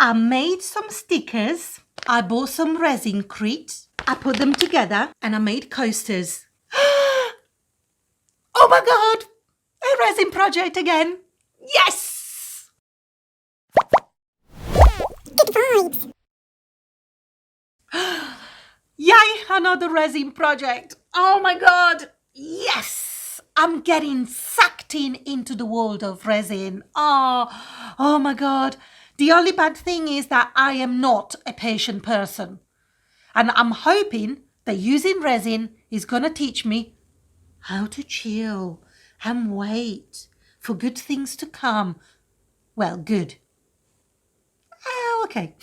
I made some stickers. I bought some resin crete. I put them together and I made coasters. Oh my God! A resin project again. Yes! Good vibes. Yay, another resin project. Oh my God. Yes! I'm getting sucked into the world of resin. Oh my God. The only bad thing is that I am not a patient person. And I'm hoping that using resin is going to teach me how to chill and wait for good things to come. Well, good. Oh, okay.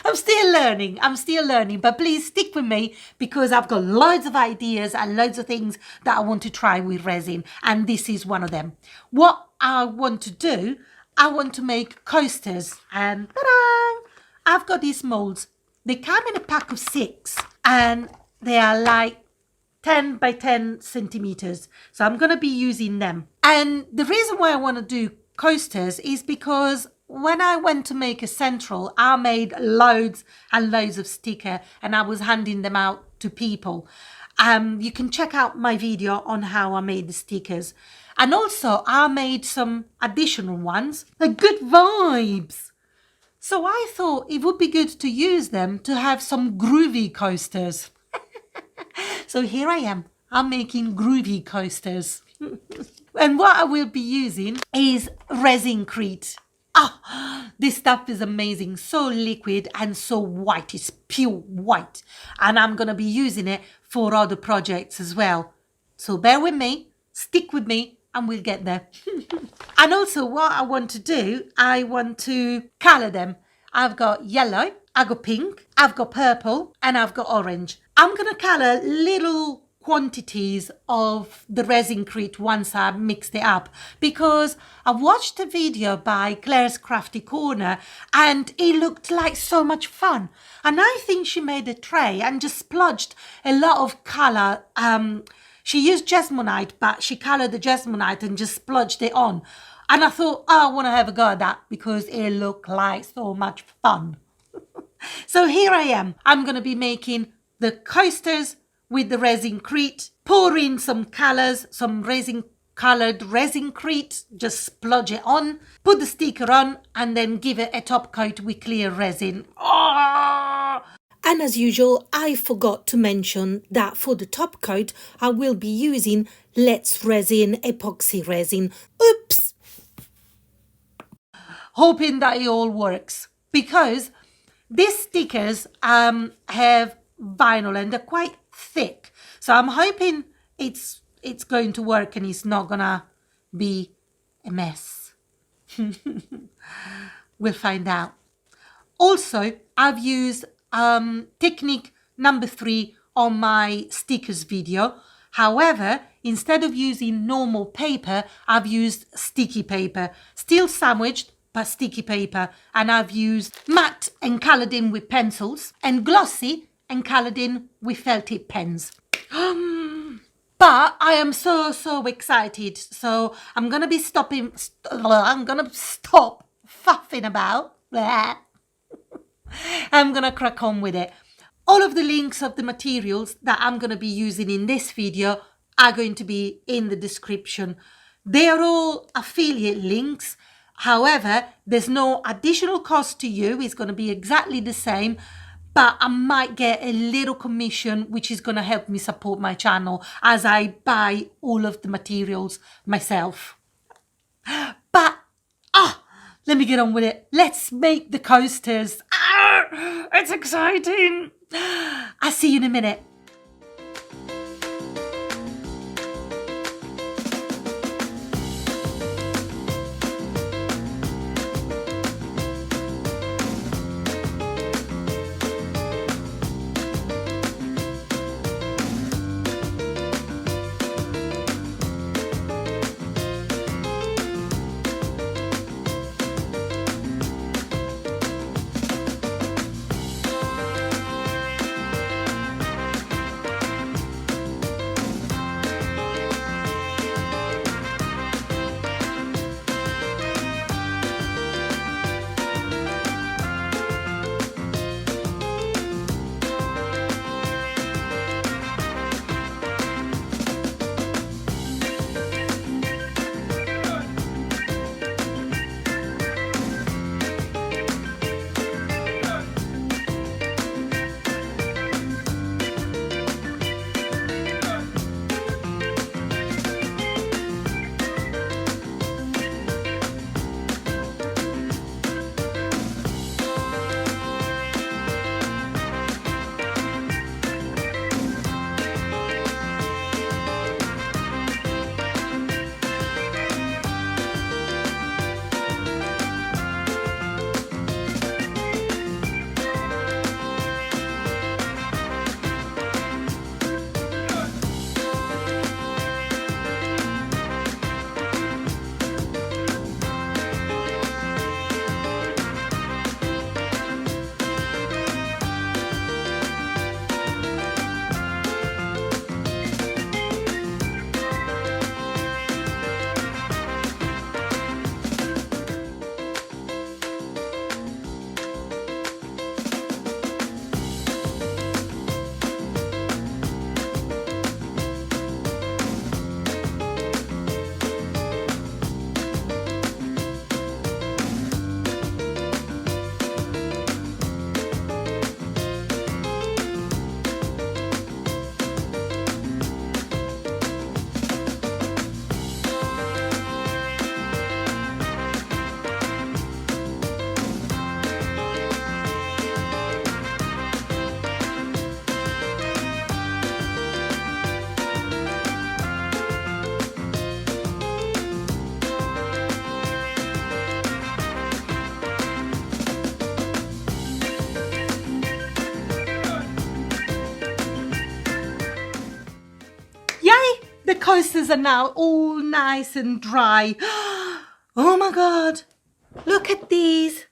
I'm still learning, but please stick with me because I've got loads of ideas and loads of things that I want to try with resin, and this is one of them. What I want to do, I want to make coasters, and ta-da! I've got these molds. They come in a pack of 6 and they are like 10 by 10 centimeters. So I'm going to be using them. And the reason why I want to do coasters is because when I went to make a central, I made loads and loads of sticker and I was handing them out to people. You can check out my video on how I made the stickers. And also I made some additional ones, like good vibes. So I thought it would be good to use them to have some groovy coasters. So here I am. I'm making groovy coasters. And what I will be using is resin crete. This stuff is amazing. So liquid and so white. It's pure white. And I'm going to be using it for other projects as well. So bear with me, stick with me, and we'll get there. And also what I want to do, I want to colour them. I've got yellow, I've got pink, I've got purple, and I've got orange. I'm going to colour little quantities of the resin crete once I mixed it up, because I watched a video by Claire's Crafty Corner and it looked like so much fun. And I think she made a tray and just splodged a lot of colour. She used Jesmonite, but she coloured the Jesmonite and just splodged it on. And I thought, I want to have a go at that because it looked like so much fun. So here I am. I'm going to be making the coasters with the resin crete, pour in some colours, some coloured resin crete, just splodge it on, put the sticker on, and then give it a top coat with clear resin. Oh! And as usual, I forgot to mention that for the top coat, I will be using Let's Resin epoxy resin. Oops! Hoping that it all works, because these stickers have vinyl and they're quite thick. So I'm hoping it's going to work and it's not gonna be a mess. We'll find out. Also, I've used technique number 3 on my stickers video. However, instead of using normal paper, I've used sticky paper, still sandwiched, but sticky paper. And I've used matte and coloured in with pencils and glossy and coloured in with felt tip pens. But I am so excited. So I'm going to be stop faffing about. I'm going to crack on with it. All of the links of the materials that I'm going to be using in this video are going to be in the description. They are all affiliate links. However, there's no additional cost to you. It's going to be exactly the same. But I might get a little commission, which is going to help me support my channel as I buy all of the materials myself. But, let me get on with it. Let's make the coasters. It's exciting. I'll see you in a minute. coasters are now all nice and dry. Oh my God, look at these.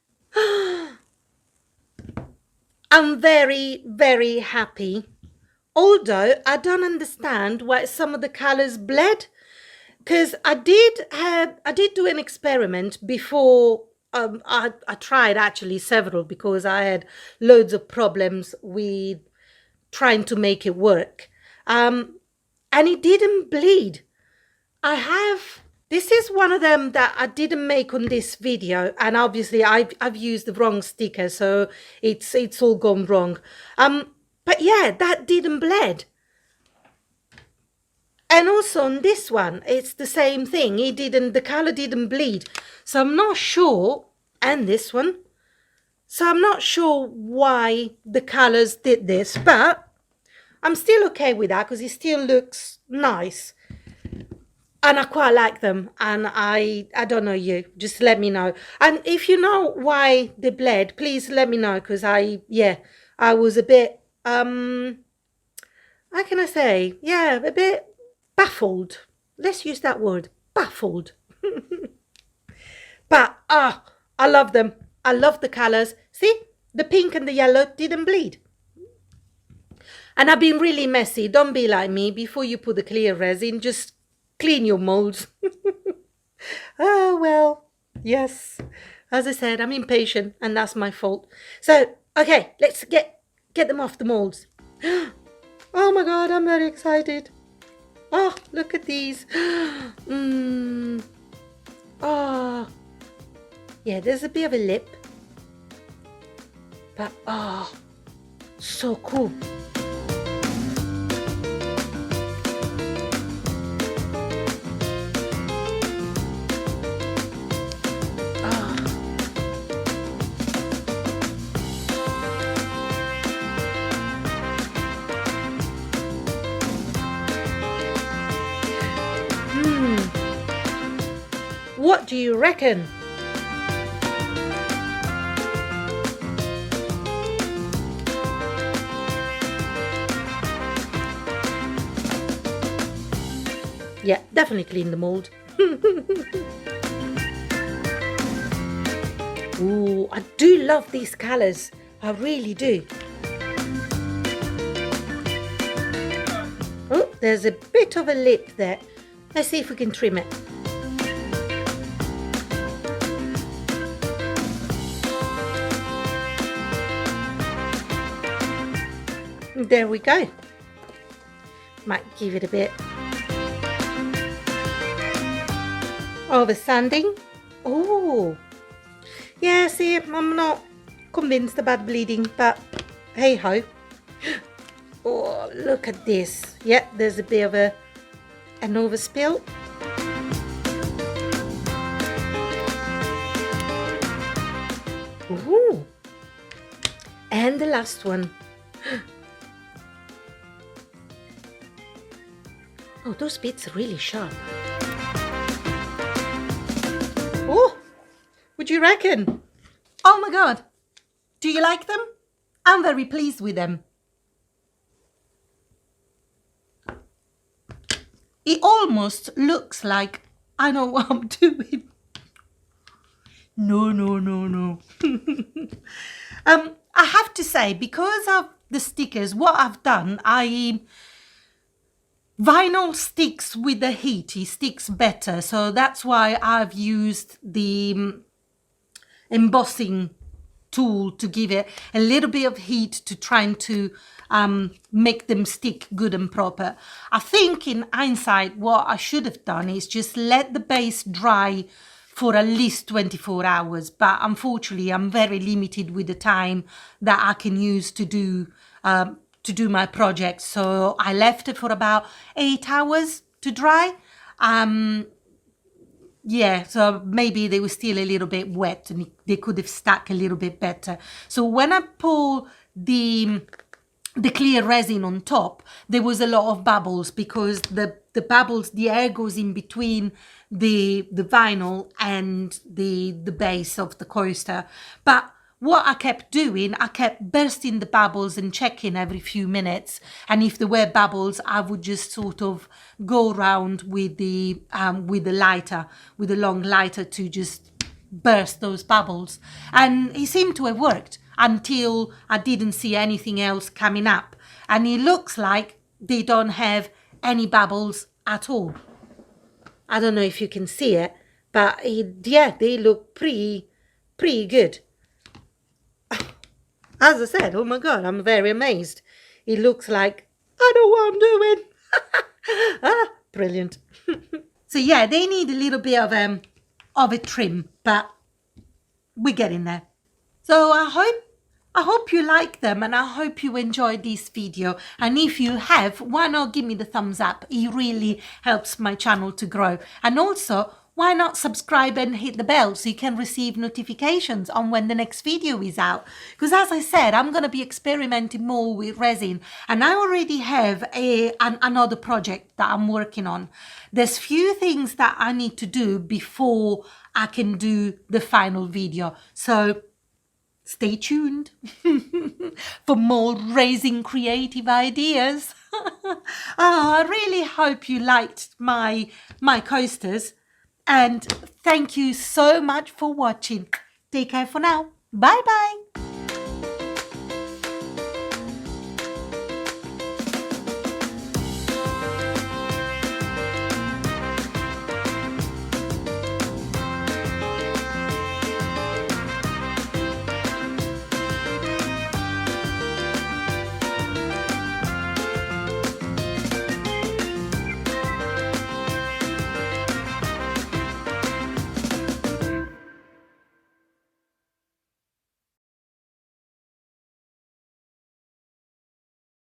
I'm very, very happy. Although I don't understand why some of the colors bled, because I did do an experiment before. I tried actually several because I had loads of problems with trying to make it work, and it didn't bleed. This is one of them that I didn't make on this video, and obviously I've used the wrong sticker, so it's all gone wrong. But yeah, that didn't bleed. And also on this one, it's the same thing. The color didn't bleed. So I'm not sure, and this one. So I'm not sure why the colors did this, but I'm still okay with that because it still looks nice. And I quite like them, and I don't know you, just let me know. And if you know why they bled, please let me know, because I was a bit, how can I say, yeah, a bit baffled. Let's use that word, baffled. But, I love them. I love the colours. See, the pink and the yellow didn't bleed. And I've been really messy. Don't be like me. Before you put the clear resin, just clean your molds. Oh, well, yes. As I said, I'm impatient, and that's my fault. So, okay, let's get them off the molds. Oh my God, I'm very excited. Oh, look at these. Oh, yeah, there's a bit of a lip. But, oh, so cool. What do you reckon? Yeah, definitely clean the mold. Ooh, I do love these colours. I really do. Oh, there's a bit of a lip there. Let's see if we can trim it. There we go. Might give it a bit of a sanding. Oh, yeah, see, I'm not convinced about bleeding, but hey ho. Oh, look at this. Yeah, there's a bit of an overspill. Ooh. And the last one. Oh, those bits are really sharp. Oh, would you reckon? Oh my God. Do you like them? I'm very pleased with them. It almost looks like I know what I'm doing. No. I have to say, because of the stickers, what I've done, vinyl sticks with the heat, it sticks better. So that's why I've used the embossing tool to give it a little bit of heat to trying to make them stick good and proper. I think in hindsight, what I should have done is just let the base dry for at least 24 hours. But unfortunately, I'm very limited with the time that I can use to do my project. So I left it for about 8 hours to dry. Yeah, so maybe they were still a little bit wet and they could have stuck a little bit better. So when I pull the clear resin on top, there was a lot of bubbles because the bubbles, the air goes in between the vinyl and the base of the coaster. But what I kept doing, I kept bursting the bubbles and checking every few minutes. And if there were bubbles, I would just sort of go around with the lighter, with a long lighter, to just burst those bubbles. And it seemed to have worked until I didn't see anything else coming up. And it looks like they don't have any bubbles at all. I don't know if you can see it, but they look pretty good. As I said, oh my God, I'm very amazed. It looks like I know what I'm doing. Brilliant. So yeah, they need a little bit of a trim, but we're getting there. So I hope you like them, and I hope you enjoyed this video. And if you have, why not give me the thumbs up? It really helps my channel to grow. And also, why not subscribe and hit the bell so you can receive notifications on when the next video is out? Because as I said, I'm going to be experimenting more with resin, and I already have another project that I'm working on. There's few things that I need to do before I can do the final video. So stay tuned for more resin creative ideas. I really hope you liked my coasters, and thank you so much for watching. Take care for now. Bye bye.